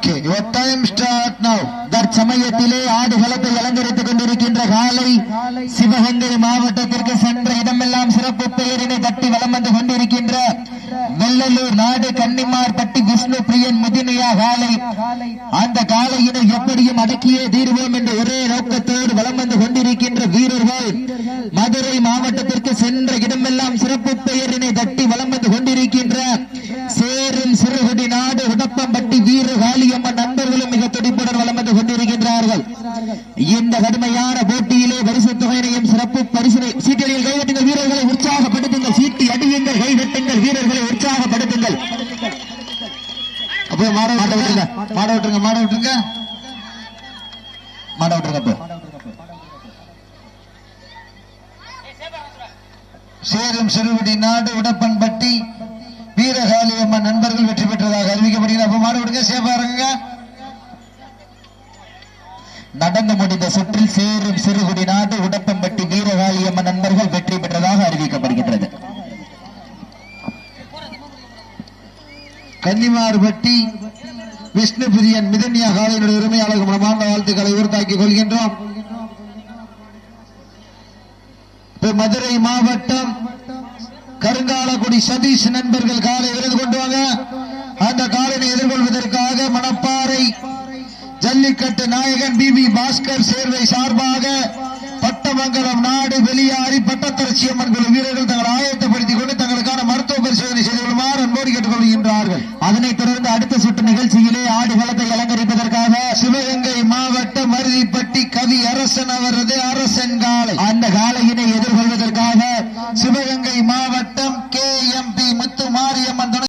Okay, your time start now. தற்சமயத்திலே ஆடுகளத்தை அலங்கரித்துக் கொண்டிருக்கின்ற காலை சிவகங்கை மாவட்டத்திற்கு சென்ற இடமெல்லாம் சிறப்பு பெயரினை தட்டி வலம் வந்து கொண்டிருக்கின்ற வெள்ளலூர் நாடு கன்னிமார்பட்டி விஷ்ணு பிரியன் முதினையா காலை. அந்த காலையினை எப்படியும் அடக்கியே தீர்வோம் என்ற ஒரே நோக்கத்தோடு வலம் வந்து கொண்டிருக்கின்ற வீரர்கள் மதுரை மாவட்டத்திற்கு சென்ற இடமெல்லாம் சிறப்பு பெயரினை தட்டி வலம் வந்து கொண்டிருக்கின்ற சேரும் சிறுகுடி நாடு உடப்பம்பட்டி வீர காளியம்மன் நண்பர்களும் மிக துடிப்புடன் வலம் வந்து கொண்டிருக்கின்றார்கள். இந்த கடுமையான போட்டியிலே பரிசு தொகையினையும் சிறப்பு பரிசினை சீட்டில் கைதட்டுங்கள், வீரர்களை உற்சாகப்படுத்துங்கள், சீட்டி அடியுங்கள், கைதட்டுங்கள், வீரர்களை உற்சாகப்படுத்துங்கள். அப்போ மாட விட்டுருங்க, மாட விட்டுருங்க, மாட விட்டுருங்க, மாட விட்டுருங்க. சேரும் சிறுகுடி நாடு உடப்பன்பட்டி வீரகாளியம்மன் நண்பர்கள் வெற்றி பெற்றதாக அறிவிக்கப்படுகிறது. அப்ப மாட விடுங்க, சேஃபா இருங்க. நடந்து முடிந்த சுற்றில் சேரும் சிறுகுடி நாடு உடப்பம்பட்டி வீரகாளியம்மன் நண்பர்கள் வெற்றி பெற்றதாக அறிவிக்கப்படுகின்றது. கன்னிமார்பட்டி விஷ்ணு பிரியன் மிதன்யா காலையினுடைய உரிமையாளர்கள் மனமார்ந்த வாழ்த்துக்களை உறுத்தாக்கிக் கொள்கின்றோம். மதுரை மாவட்டம் கருங்காலக்குடி சதீஷ் நண்பர்கள் காலை விருது கொண்டு வாங்க. அந்த காலினை எதிர்கொள்வதற்காக மணப்பாறை ஜல்லிக்கட்டு நாயகன் பிபி பாஸ்கர் சேர்வை சார்பாக பட்டமங்கலம் நாடு வெளியாரி பட்டத்தரசி அம்மன் குழு வீரர்கள் தங்கள் ஆயத்தப்படுத்திக் கொண்டு தங்களுக்கான மருத்துவ பரிசோதனை செய்து கொள்ளுமாறு அன்போடு கேட்டுக் கொள்கின்றார்கள். அதனைத் தொடர்ந்து அடுத்த சுற்று நிகழ்ச்சியிலே ஆடுகளத்தை அலங்கரிப்பதற்காக சிவகங்கை மாவட்டம் மருதிப்பட்டி கவி அரசன் அவரது அரசன் காலை. அந்த காலையினை எதிர்கொள்வதற்காக சிவகங்கை மாவட்டம் KMP முத்து மாரியம்மன்